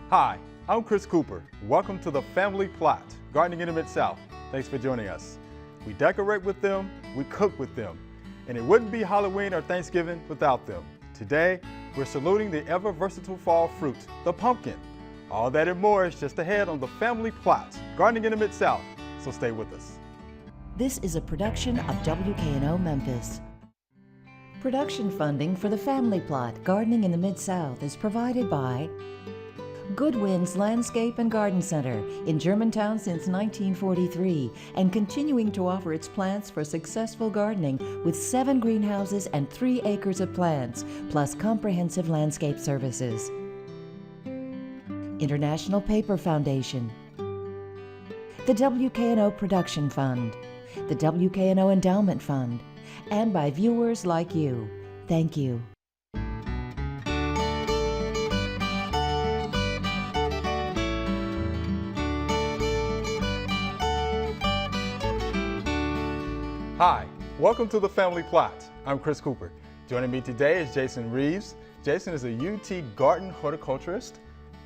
Hi, I'm Chris Cooper. Welcome to the Family Plot, Gardening in the Mid-South. Thanks for joining us. We decorate with them, we cook with them, and it wouldn't be Halloween or Thanksgiving without them. Today, we're saluting the ever-versatile fall fruit, the pumpkin. All that and more is just ahead on the Family Plot, Gardening in the Mid-South, so stay with us. This is a production of WKNO Memphis. Production funding for the Family Plot, Gardening in the Mid-South is provided by Goodwin's Landscape and Garden Center in Germantown since 1943 and continuing to offer its plants for successful gardening with 7 greenhouses and 3 acres of plants, plus comprehensive landscape services. International Paper Foundation, the WKNO Production Fund, the WKNO Endowment Fund, and by viewers like you. Thank you. Hi, welcome to the Family Plot. I'm Chris Cooper. Joining me today is Jason Reeves. Jason is a UT garden horticulturist,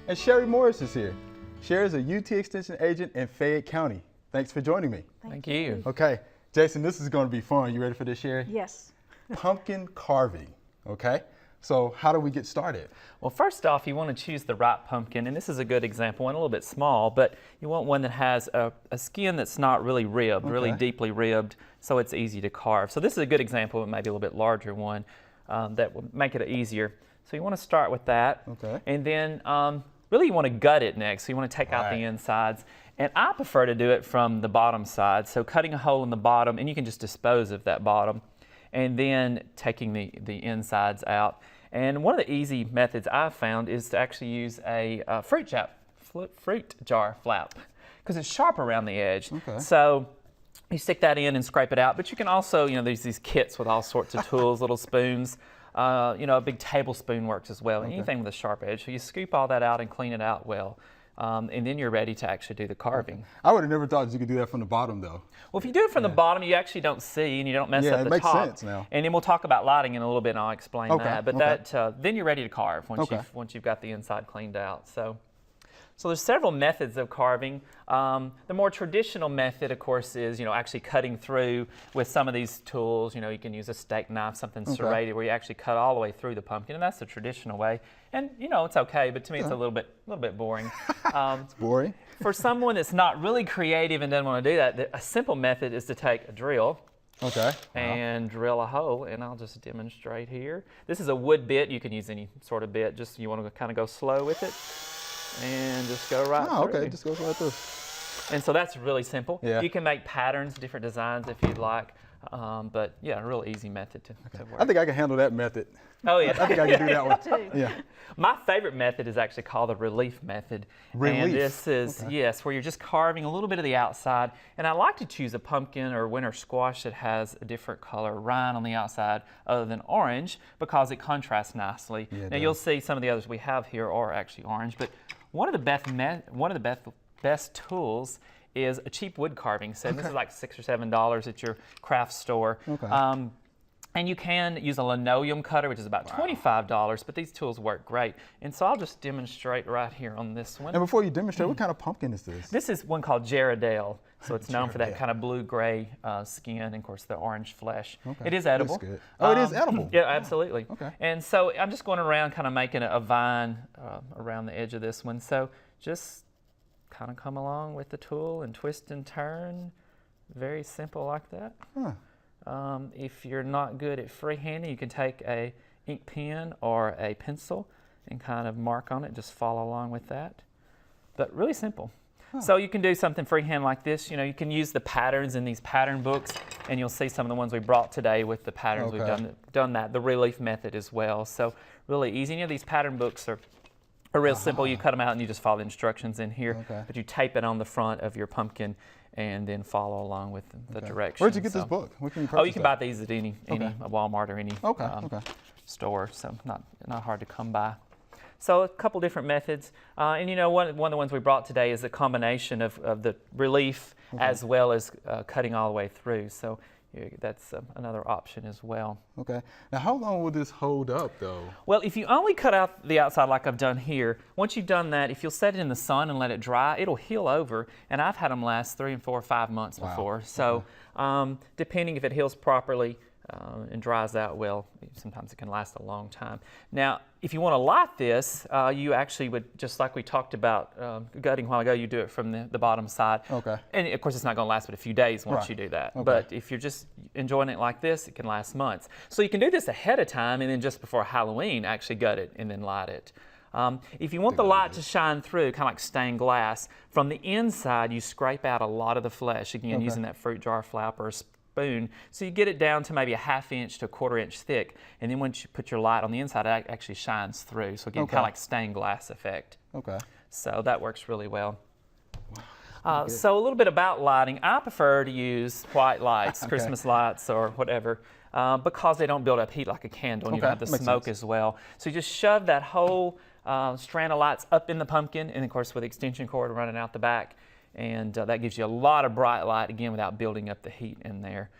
and Sherry Morris is here. Sherry is a UT Extension agent in Fayette County. Thanks for joining me. Thank you. Okay, Jason, this is going to be fun. You ready for this, Sherry? Yes. Pumpkin carving, okay? So how do we get started? Well, first off, you want to choose the right pumpkin, and this is a good example, one a little bit small, but you want one that has a skin that's not really ribbed, really deeply ribbed, so it's easy to carve. So this is a good example of maybe a little bit larger one that will make it easier. So you want to start with that, and then really you want to gut it next. So you want to take out the insides, and I prefer to do it from the bottom side. So cutting a hole in the bottom, and you can just dispose of that bottom, and then taking the insides out. And one of the easy methods I've found is to actually use a fruit jar flap, because it's sharp around the edge. So you stick that in and scrape it out. But you can also, there's these kits with all sorts of tools, little spoons. A big tablespoon works as well, anything with a sharp edge. So you scoop all that out and clean it out well. And then you're ready to actually do the carving. I would have never thought you could do that from the bottom, though. Well, if you do it from the bottom, you actually don't see and you don't mess up the top. Yeah, it makes sense now. And then we'll talk about lighting in a little bit, and I'll explain that. But then you're ready to carve once you've got the inside cleaned out. So there's several methods of carving. The more traditional method, of course, is actually cutting through with some of these tools. You can use a steak knife, something serrated, where you actually cut all the way through the pumpkin, and that's the traditional way. And it's okay, but to me it's a little bit boring. It's boring. For someone that's not really creative and doesn't want to do that, a simple method is to take a drill. And drill a hole, and I'll just demonstrate here. This is a wood bit. You can use any sort of bit. Just you want to kind of go slow with it. And just go right through. Just goes right through. And so that's really simple. Yeah. You can make patterns, different designs if you'd like. But yeah, a real easy method to work. I think I can handle that method. Oh yeah. I think I can do that one. Yeah. My favorite method is actually called the relief method. Relief? And this is, yes, where you're just carving a little bit of the outside. And I like to choose a pumpkin or winter squash that has a different color rind on the outside other than orange, because it contrasts nicely. Now you'll see some of the others we have here are actually orange, but one of the best tools is a cheap wood carving set. This is like $6 or $7 at your craft store. And you can use a linoleum cutter, which is about $25, but these tools work great. And so I'll just demonstrate right here on this one. And before you demonstrate, what kind of pumpkin is this? This is one called Jarrahdale. So it's known for that kind of blue-gray skin and, of course, the orange flesh. It is edible. That's good. Oh, it is edible? Yeah, absolutely. And so I'm just going around kind of making a vine around the edge of this one. So just kind of come along with the tool and twist and turn. Very simple like that. If you're not good at freehanding, you can take a ink pen or a pencil and kind of mark on it. Just follow along with that. But really simple. So you can do something freehand like this. You can use the patterns in these pattern books, and you'll see some of the ones we brought today with the patterns. We've done that, the relief method as well. So really easy. Any of these pattern books are real simple. You cut them out and you just follow the instructions in here. But you tape it on the front of your pumpkin and then follow along with the directions. Where'd you get this book? Where can you purchase you can buy these at any Walmart or any store, so not hard to come by. So a couple different methods. And one of the ones we brought today is a combination of the relief as well as cutting all the way through. So that's another option as well. Okay. Now, how long will this hold up, though? Well, if you only cut out the outside like I've done here, once you've done that, if you'll set it in the sun and let it dry, it'll heal over. And I've had them last 3 and 4 or 5 months before. So depending if it heals properly and dries out well, sometimes it can last a long time. Now, if you want to light this, you actually would, just like we talked about gutting a while ago, you do it from the bottom side. Okay. And of course, it's not going to last but a few days once you do that. Okay. But if you're just enjoying it like this, it can last months. So you can do this ahead of time and then just before Halloween, actually gut it and then light it. If you want the light to shine through, kind of like stained glass, from the inside, you scrape out a lot of the flesh, again, using that fruit jar flap or a spoon. So you get it down to maybe a 1/2 inch to a 1/4 inch thick. And then once you put your light on the inside, it actually shines through. So again, kind of like stained glass effect. Okay. So that works really well. So a little bit about lighting. I prefer to use white lights, Christmas lights or whatever, because they don't build up heat like a candle, and you don't have the smoke as well. So you just shove that whole strand of lights up in the pumpkin, and of course with the extension cord running out the back, and that gives you a lot of bright light, again, without building up the heat in there.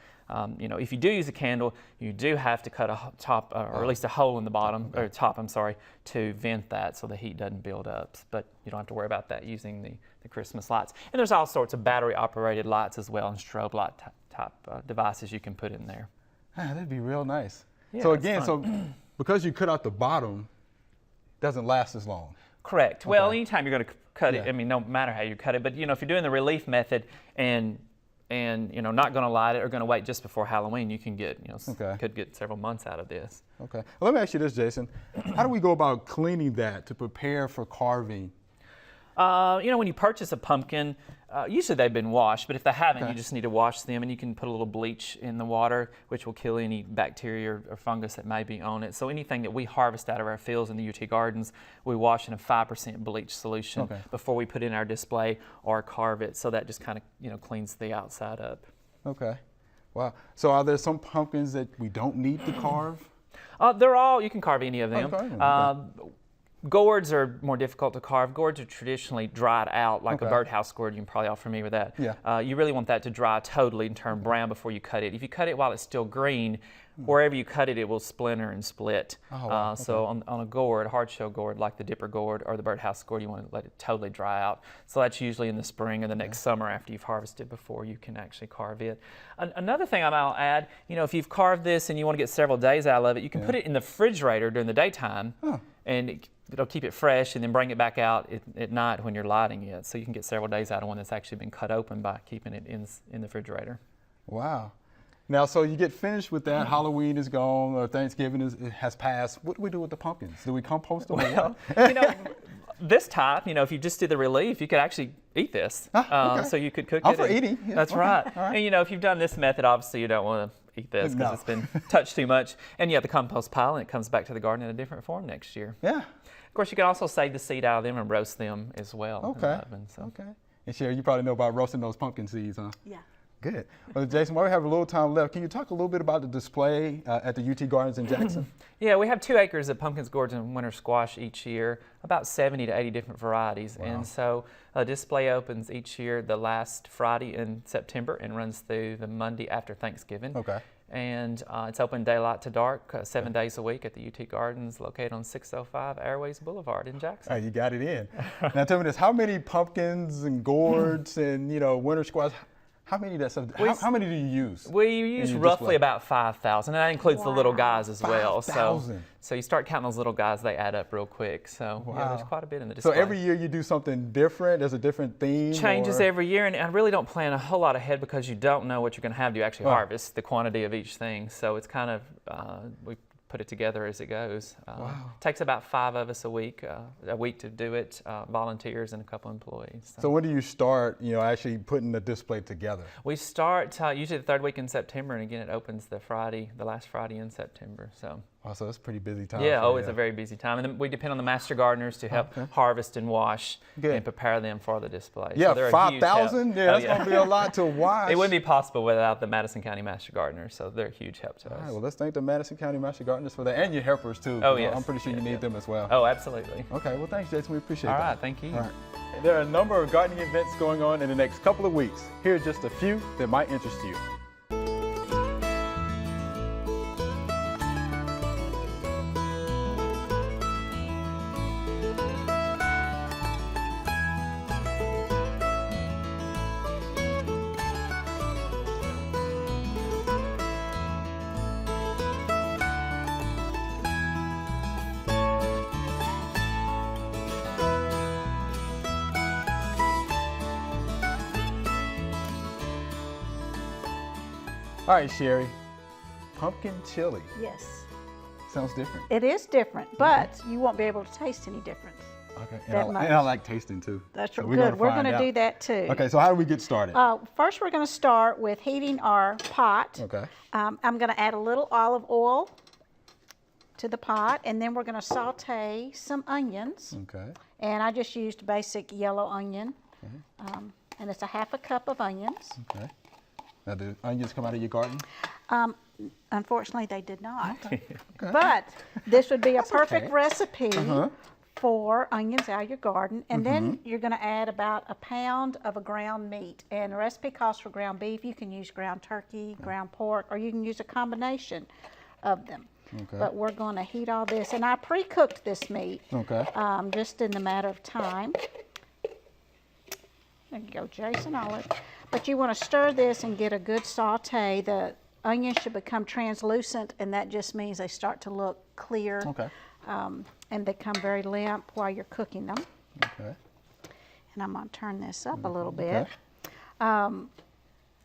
You know, if you do use a candle, you do have to cut a top, or at least a hole in the bottom, or top, I'm sorry, to vent that so the heat doesn't build up. But you don't have to worry about that using the Christmas lights. And there's all sorts of battery-operated lights as well, and strobe light type devices you can put in there. That'd be real nice. Yeah, so it's again, fun. Because you cut out the bottom, it doesn't last as long. Correct. Well, anytime you're going to cut it, I mean, no matter how you cut it, but you know, if you're doing the relief method and you know, not going to light it or going to wait just before Halloween, you can get, you know, could get several months out of this. Okay. Well, let me ask you this, Jason. How do we go about cleaning that to prepare for carving? You know, when you purchase a pumpkin, usually they've been washed, but if they haven't, you just need to wash them, and you can put a little bleach in the water, which will kill any bacteria or fungus that may be on it. So anything that we harvest out of our fields in the UT Gardens, we wash in a 5% bleach solution before we put in our display or carve it. So that just kind of, you know, cleans the outside up. Okay. Wow. So are there some pumpkins that we don't need to carve? They're all, you can carve any of them. Gourds are more difficult to carve. Gourds are traditionally dried out, like a birdhouse gourd. You're probably all familiar with that. Yeah. You really want that to dry totally and turn brown before you cut it. If you cut it while it's still green, wherever you cut it, it will splinter and split. So on a gourd, a hard-shell gourd like the dipper gourd or the birdhouse gourd, you want to let it totally dry out. So that's usually in the spring or the next summer after you've harvested before you can actually carve it. Another thing I'll add, you know, if you've carved this and you want to get several days out of it, you can put it in the refrigerator during the daytime, and it'll keep it fresh, and then bring it back out at night when you're lighting it. So you can get several days out of one that's actually been cut open by keeping it in the refrigerator. Wow. Now, so you get finished with that, Halloween is gone, or Thanksgiving has passed. What do we do with the pumpkins? Do we compost them? Well, you know, this type, you know, if you just did the relief, you could actually eat this. So you could cook it. For eating. Yeah, that's right. And you know, if you've done this method, obviously you don't want to eat this because it's been touched too much. And you have the compost pile, and it comes back to the garden in a different form next year. Yeah. Of course, you can also save the seed out of them and roast them as well in the oven. So. Okay. And Sherry, you probably know about roasting those pumpkin seeds, huh? Yeah. Good. Well, Jason, while we have a little time left, can you talk a little bit about the display at the UT Gardens in Jackson? Yeah, we have 2 acres of pumpkins, gourds, and winter squash each year, about 70 to 80 different varieties. Wow. And so a display opens each year the last Friday in September and runs through the Monday after Thanksgiving. Okay. And it's open daylight to dark, 7 days a week at the UT Gardens, located on 605 Airways Boulevard in Jackson. All right, you got it in. Now tell me this, how many pumpkins and gourds and, you know, winter squash, how many of that stuff, how many do you use? We use roughly about 5,000, and that includes the little guys as well. 5,000. So you start counting those little guys, they add up real quick. So yeah, there's quite a bit in the display. So every year you do something different? There's a different theme? Changes every year, and I really don't plan a whole lot ahead because you don't know what you're going to have to actually harvest, the quantity of each thing. So it's kind of, we put it together as it goes. It takes about 5 of us a week to do it, volunteers and a couple employees. So when do you start, you know, actually putting the display together? We start usually the 3rd week in September, and again it opens the last Friday in September. So. Oh, so it's a pretty busy time. Yeah, it's a very busy time. And then we depend on the master gardeners to help harvest and wash and prepare them for the display. Yeah, so 5,000? Yeah, that's going to be a lot to wash. It wouldn't be possible without the Madison County Master Gardeners, so they're a huge help to us. All right, well, let's thank the Madison County Master Gardeners for that, and your helpers, too. Oh, yes. I'm pretty sure you need them as well. Oh, absolutely. Okay, well, thanks, Jason. We appreciate that. All right, thank you. All right. There are a number of gardening events going on in the next couple of weeks. Here are just a few that might interest you. All right, Sherry. Pumpkin chili. Yes. Sounds different. It is different, but you won't be able to taste any difference. Okay. That And much. I like tasting too. That's So good. We're going find to out. do that too. Okay, so how do we get started? First, we're going to start with heating our pot. Okay. I'm going to add a little olive oil to the pot, and then we're going to saute some onions. Okay. And I just used basic yellow onion, and it's a half a cup of onions. Okay. Now, do onions come out of your garden? Unfortunately, they did not. But this would be a perfect okay. recipe for onions out of your garden. And then you're going to add about a pound of a ground meat. And the recipe calls for ground beef. You can use ground turkey, ground pork, or you can use a combination of them. Okay. But we're going to heat all this. And I pre-cooked this meat Okay. just in the matter of time. There you go, Jason. But you want to stir this and get a good saute. The onions should become translucent, and that just means they start to look clear. Okay. And they come very limp while you're cooking them. Okay. And I'm going to turn this up a little bit. Okay.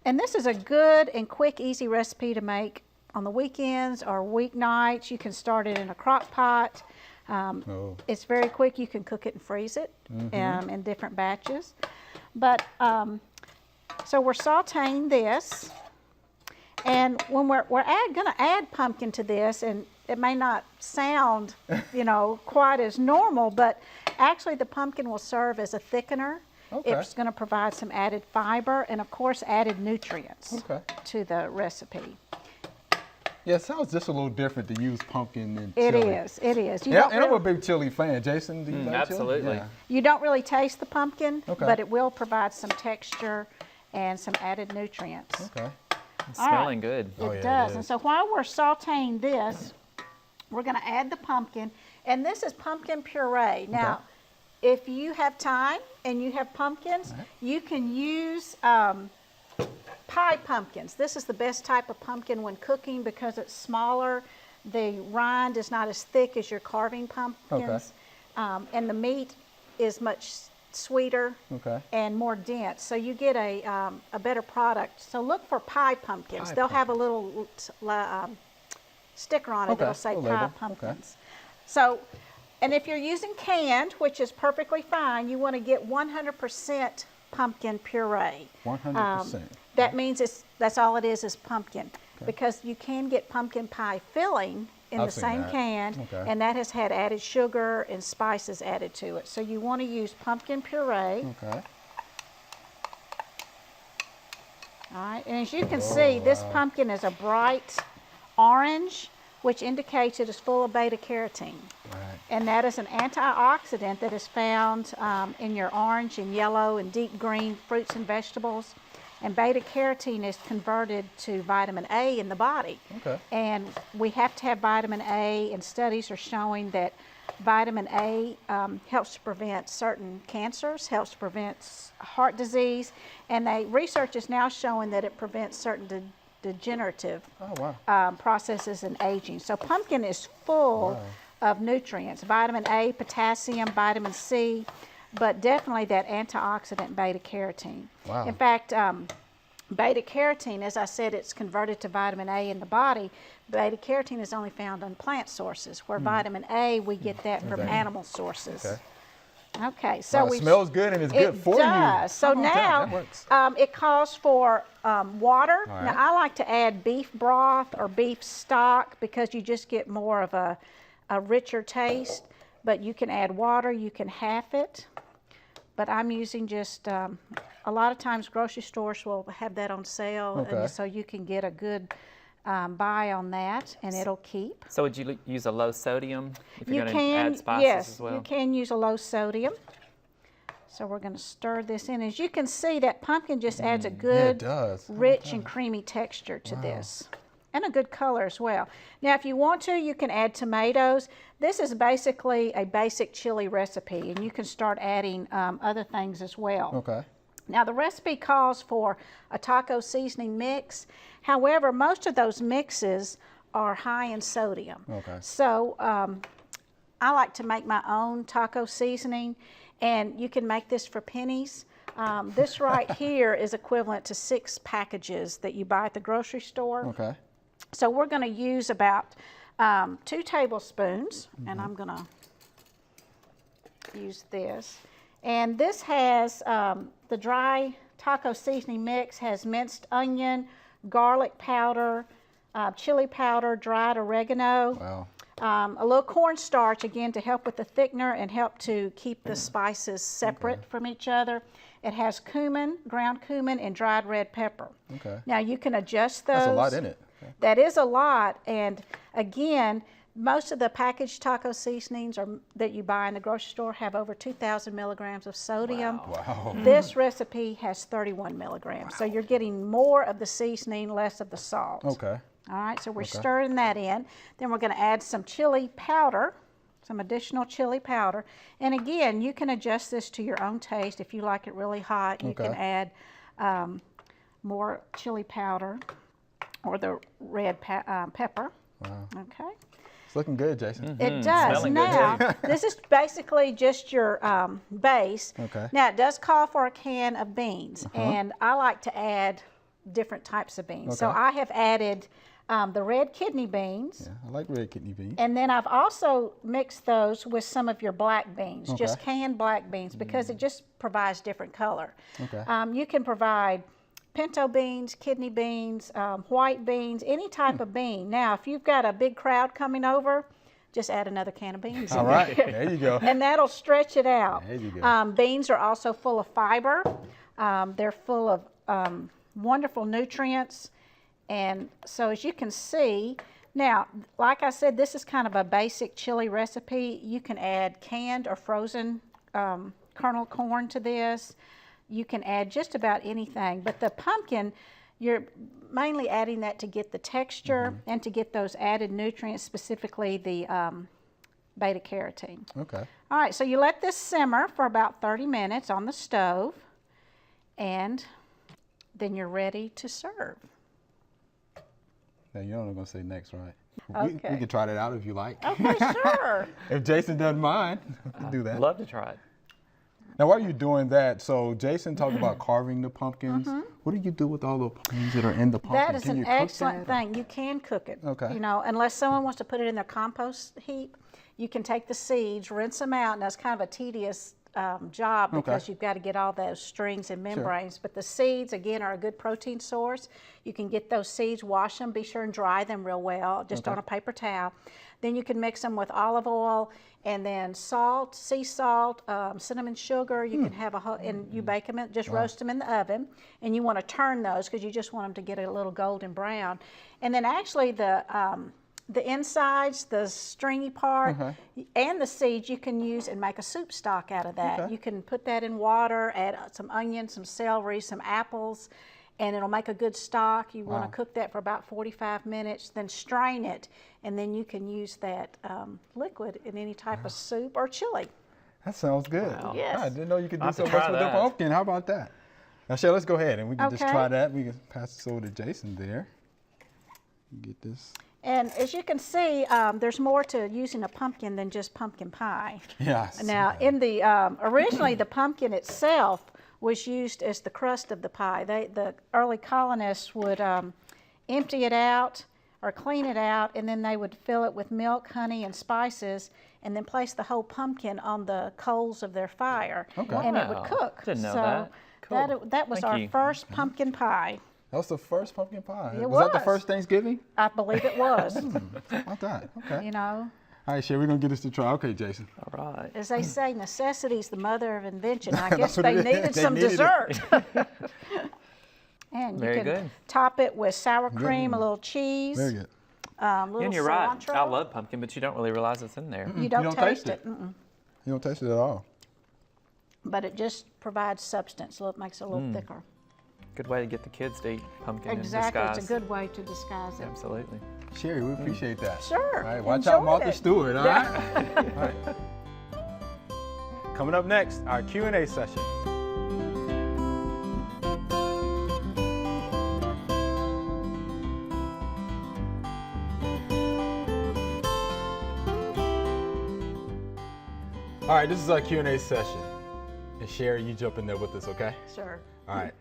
And this is a good and quick, easy recipe to make on the weekends or weeknights. You can start it in a crock pot. It's very quick. You can cook it and freeze it in different batches. But so we're sauteing this, and when we're going to add pumpkin to this, and it may not sound, quite as normal, but actually the pumpkin will serve as a thickener. Okay. It's going to provide some added fiber and, of course, added nutrients to the recipe. Yeah, it sounds just a little different to use pumpkin and It chili. is. It is. Yeah, and I'm a big chili fan. Jason, do you like chili? Absolutely. Yeah. You don't really taste the pumpkin, Okay. but it will provide some texture and some added nutrients. Okay. It's All right. smelling good. It Oh, yeah, it does. is. And so while we're sauteing this, we're going to add the pumpkin. And this is pumpkin puree. Now, if you have time and you have pumpkins, you can use pie pumpkins. This is the best type of pumpkin when cooking because it's smaller. The rind is not as thick as your carving pumpkins. And the meat is much sweeter and more dense. So you get a better product. So look for pie pumpkins. They'll have a little sticker on it that'll say a pie label. pumpkins. So, and if you're using canned, which is perfectly fine, you want to get 100% pumpkin puree. 100%. That means that's all it is pumpkin. Because you can get pumpkin pie filling in I've the seen same that. can, Okay. and that has had added sugar and spices added to it. So you want to use pumpkin puree. Okay. All right, and as you can see, this pumpkin is a bright orange, which indicates it is full of beta carotene. Right. And that is an antioxidant that is found in your orange and yellow and deep green fruits and vegetables. And beta carotene is converted to vitamin A in the body. Okay. And we have to have vitamin A, and studies are showing that vitamin A helps to prevent certain cancers, helps to prevent heart disease, and research is now showing that it prevents certain degenerative processes in aging. So pumpkin is full of nutrients, vitamin A, potassium, vitamin C, but definitely that antioxidant beta carotene. Wow. In fact, beta carotene, as I said, it's converted to vitamin A in the body. Beta carotene is only found on plant sources, where vitamin A, we get that from animal sources. Okay, so it smells good and it's good for you. It does. So that works. now it calls for water. All right. Now I like to add beef broth or beef stock because you just get more of a richer taste. But you can add water, you can half it. But I'm using just, a lot of times grocery stores will have that on sale. And so you can get a good buy on that and it'll keep. So would you use a low sodium if you're You going to add spices as well? you can use a low sodium. So we're going to stir this in. As you can see, that pumpkin just adds a good, rich and creamy texture to this. And a good color as well. Now, if you want to, you can add tomatoes. This is basically a basic chili recipe, and you can start adding other things as well. Okay. Now, the recipe calls for a taco seasoning mix. However, most of those mixes are high in sodium. Okay. So I like to make my own taco seasoning, and you can make this for pennies. This right here is equivalent to 6 packages that you buy at the grocery store. Okay. So we're going to use about 2 tablespoons, and I'm going to use this. And this has the dry taco seasoning mix has minced onion, garlic powder, chili powder, dried oregano. Wow. A little cornstarch, again, to help with the thickener and help to keep the spices separate from each other. It has cumin, ground cumin, and dried red pepper. Okay. Now, you can adjust those. That's a lot in it. Okay. That is a lot, and again, most of the packaged taco seasonings that you buy in the grocery store have over 2,000 milligrams of sodium. Wow. This recipe has 31 milligrams, so you're getting more of the seasoning, less of the salt. Okay. All right, so we're stirring that in. Then we're going to add some chili powder, some additional chili powder. And again, you can adjust this to your own taste. If you like it really hot, you can add more chili powder or the red pepper. Wow. Okay. It's looking good, Jason. It does. Smelling good, Now, this is basically just your base. Okay. Now, it does call for a can of beans, and I like to add different types of beans. So Okay. I have added the red kidney beans. Yeah, I like red kidney beans. And then I've also mixed those with some of your black beans, just Okay. canned black beans, because it just provides different color. Okay. You can provide pinto beans, kidney beans, white beans, any type of bean. Now, if you've got a big crowd coming over, just add another can of beans. All in right. there. There you go. And that'll stretch it out. There you go. Beans are also full of fiber. They're full of wonderful nutrients. And so as you can see, now, like I said, this is kind of a basic chili recipe. You can add canned or frozen kernel corn to this. You can add just about anything. But the pumpkin, you're mainly adding that to get the texture and to get those added nutrients, specifically the beta carotene. Okay. All right, so you let this simmer for about 30 minutes on the stove, and then you're ready to serve. Now, you know what I'm going to say next, right? We Okay. can try that out if you like. Okay, sure. If Jason doesn't mind, we can do that. Love to try it. Now, while you're doing that, so Jason talked about carving the pumpkins. What do you do with all the pumpkins that are in the pumpkin? That is Can an you cook excellent that? thing. You can cook it. Okay. You know, unless someone wants to put it in their compost heap, you can take the seeds, rinse them out, and that's kind of a tedious job because you've got to get all those strings and membranes. But the seeds, again, are a good protein source. You can get those seeds, wash them, be sure and dry them real well, just on a paper towel. Then you can mix them with olive oil and then salt, sea salt, cinnamon sugar. You can have and you bake them, just roast them in the oven. And you want to turn those because you just want them to get a little golden brown. And then actually the insides, the stringy part, and the seeds you can use and make a soup stock out of that. You can put that in water, add some onions, some celery, some apples, and it'll make a good stock. You want to cook that for about 45 minutes, then strain it, and then you can use that liquid in any type of soup or chili. That sounds good. Wow. Yes. I didn't know you could do I'll have so to much try with the that. pumpkin. How about that? Now, Shay, let's go ahead and we can just Okay. try that. We can pass this over to Jason there. Get this. And as you can see, there's more to using a pumpkin than just pumpkin pie. Yeah. I see Now, that. in the originally the pumpkin itself was used as the crust of the pie. The early colonists would empty it out or clean it out, and then they would fill it with milk, honey, and spices, and then place the whole pumpkin on the coals of their fire, and it would Wow. cook. Didn't know so that. Cool. that was Thank our you. first pumpkin pie. That was the first pumpkin pie. It was that the was. first Thanksgiving? I believe it was. How about that? Okay. You know, All right, Shay, we're going to get this to try. Okay, Jason. All right. as they say, necessity's the mother of invention. I That's guess what they it is. needed They some needed it. dessert. And you Very can good. top it with sour cream, a little cheese, Very good. little And you're right. cilantro. I love pumpkin, but you don't really realize it's in there. You don't, don't taste taste it, it. You don't taste it at all. but it just provides substance, so it makes it a little thicker. Good way to get the kids to eat pumpkin Exactly, in it's disguise. a good way to disguise it. Absolutely. Sherry, we appreciate that. Sure, All right, watch out, enjoyed Martha it. Stewart, all right? All right. Coming up next, our Q&A session. All right, this is our Q&A session. And Sherry, you jump in there with us, okay? Sure. All right.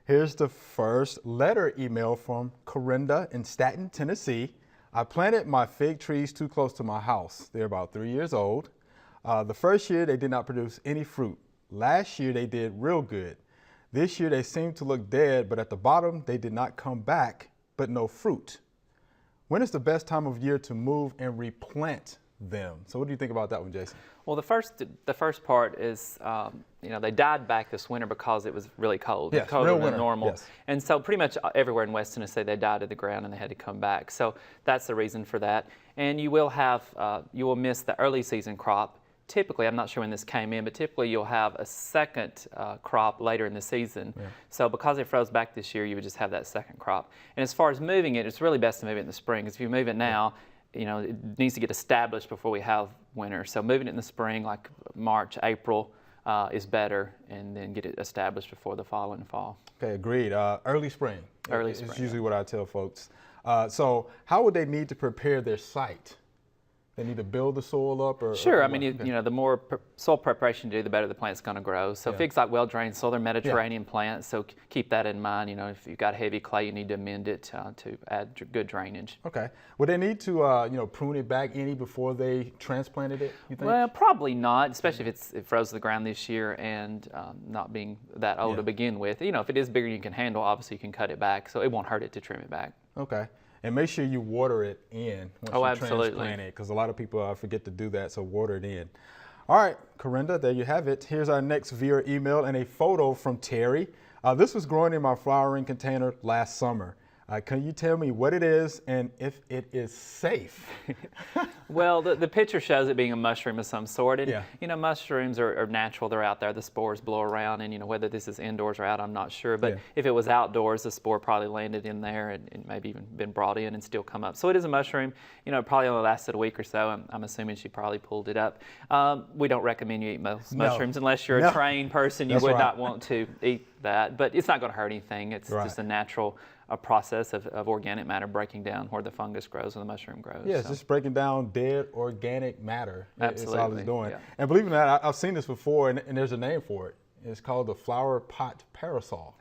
Here's the first letter email from Corinda in Staten, Tennessee. I planted my fig trees too close to my house. They're about 3 years old. The first year, they did not produce any fruit. Last year, they did real good. This year, they seem to look dead, but at the bottom, they did not come back, but no fruit. When is the best time of year to move and replant them? So what do you think about that one, Jason? Well, the first part is, they died back this winter because it was really cold. Yes, colder real than winter, normal. yes. And so pretty much everywhere in West Tennessee, they died to the ground and they had to come back. So that's the reason for that. And you will miss the early season crop. Typically, I'm not sure when this came in, but typically you'll have a second crop later in the season. Yeah. So because it froze back this year, you would just have that second crop. And as far as moving it, it's really best to move it in the spring, because if you move it now, it needs to get established before we have winter. So moving it in the spring, like March, April, is better, and then get it established before the following fall. Okay, agreed. Early spring. Early spring. It's usually what I tell folks. So how would they need to prepare their site? They need to build the soil up? Sure. I mean, the more soil preparation you do, the better the plant's going to grow. So figs like well-drained soil, they're Mediterranean plants, so keep that in mind. If you've got heavy clay, you need to amend it to add good drainage. Okay. Would they need to, prune it back any before they transplanted it, you think? Well, probably not, especially if it froze to the ground this year and not being that old to begin with. If it is bigger than you can handle, obviously you can cut it back, so it won't hurt it to trim it back. Okay. And make sure you water it in once you transplant it, because a lot of people forget to do that, so water it in. All right, Corinda, there you have it. Here's our next viewer email and a photo from Terry. This was growing in my flowering container last summer. Can you tell me what it is and if it is safe? Well, the picture shows it being a mushroom of some sort. And, yeah. Mushrooms are natural. They're out there. The spores blow around. And, whether this is indoors or out, I'm not sure. But if it was outdoors, the spore probably landed in there and maybe even been brought in and still come up. So it is a mushroom. It probably only lasted a week or so. I'm assuming she probably pulled it up. We don't recommend you eat mushrooms unless you're a trained person. You would not want to eat that. But it's not going to hurt anything. It's just a natural process of organic matter breaking down where the fungus grows and the mushroom grows. Yeah, it's just breaking down dead organic matter. Absolutely. It's all it's doing. Yeah. And believe it or not, I've seen this before, and there's a name for it. It's called the flower pot parasol.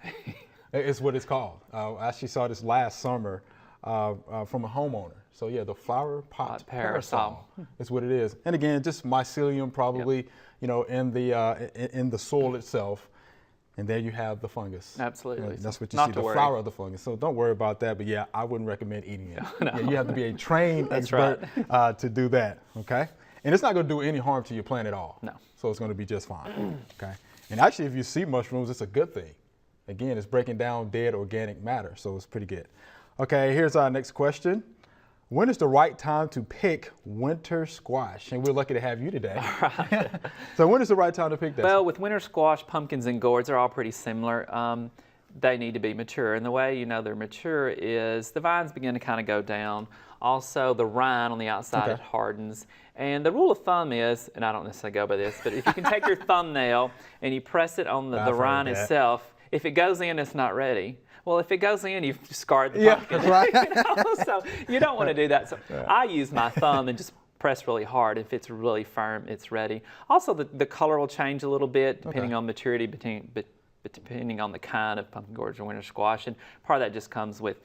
It's what it's called. I actually saw this last summer from a homeowner. So yeah, the flower pot parasol is what it is. And again, just mycelium probably, in the soil itself. And there you have the fungus. Absolutely. That's what you see, the flower of the fungus. So don't worry about that. But yeah, I wouldn't recommend eating it. No. Yeah, you have to be a trained expert to do that. Okay. And it's not going to do any harm to your plant at all. No. So it's going to be just fine. Okay. And actually, if you see mushrooms, it's a good thing. Again, it's breaking down dead organic matter. So it's pretty good. Okay. Here's our next question. When is the right time to pick winter squash? And we're lucky to have you today. Right. So when is the right time to pick that? Well, with winter squash, pumpkins, and gourds are all pretty similar. They need to be mature. And the way you know they're mature is the vines begin to kind of go down. Also, the rind on the outside, it hardens. And the rule of thumb is, and I don't necessarily go by this, but if you can take your thumbnail and you press it on the rind itself, if it goes in, it's not ready. Well, if it goes in, you've scarred the pumpkin. Yeah, that's right. So you don't want to do that. So I use my thumb and just press really hard. If it's really firm, it's ready. Also, the color will change a little bit depending on maturity, depending on the kind of pumpkin gourds or winter squash. And part of that just comes with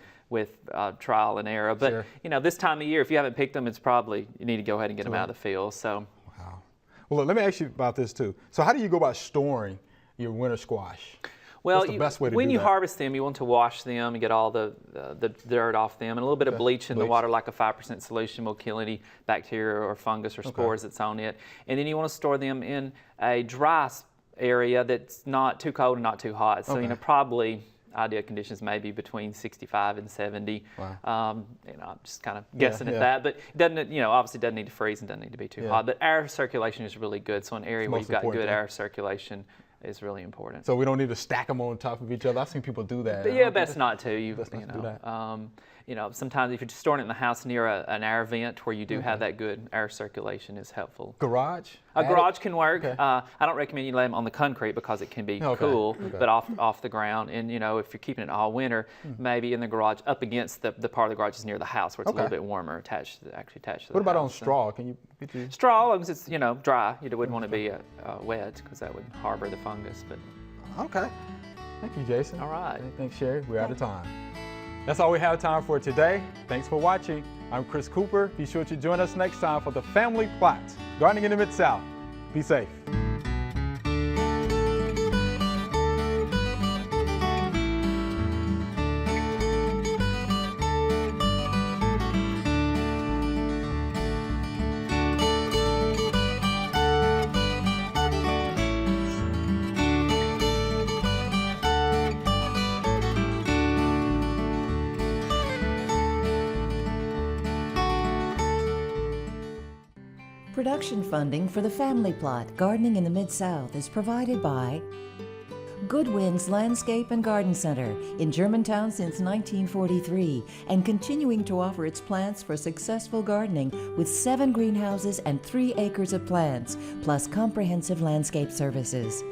trial and error. But this time of year, if you haven't picked them, it's probably you need to go ahead and get them out of the field. So. Wow. Well, look, let me ask you about this too. So how do you go about storing your winter squash? Well, what's the best way to when do you that? harvest them, you want to wash them and get all the dirt off them. And a little bit of bleach in the water, like a 5% solution, will kill any bacteria or fungus or spores that's on it. And then you want to store them in a dry area that's not too cold and not too hot. So, probably ideal conditions maybe between 65 and 70. Wow. I'm just kind of guessing at that. But it doesn't, obviously doesn't need to freeze and doesn't need to be too hot. But air circulation is really good. So an area where you've got good air circulation is really important. So we don't need to stack them on top of each other. I've seen people do that. But yeah, best not to. Best not to do that. Sometimes if you're just storing it in the house near an air vent where you do have that good air circulation is helpful. Garage? A garage can work. Okay. I don't recommend you lay them on the concrete because it can be Okay, cool, okay. but off the ground. And you know, if you're keeping it all winter, maybe in the garage up against the part of the garage is near the house where it's a little Okay. bit warmer, attached to the What about on house. So- straw? Can you get you? Straw, as long as it's dry. You wouldn't want to be wet because that would harbor the fungus. But Okay. Thank you, Jason. all right. Thanks, Sherry. We're out of time. That's all we have time for today. Thanks for watching. I'm Chris Cooper. Be sure to join us next time for the Family Plot, Gardening in the Mid-South. Be safe. Production funding for the Family Plot, Gardening in the Mid-South is provided by Good Winds Landscape and Garden Center in Germantown since 1943 and continuing to offer its plants for successful gardening with 7 greenhouses and 3 acres of plants, plus comprehensive landscape services.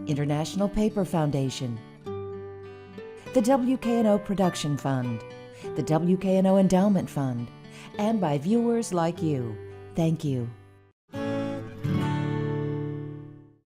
International Paper Foundation, the WKNO Production Fund, the WKNO Endowment Fund, and by viewers like you. Thank you.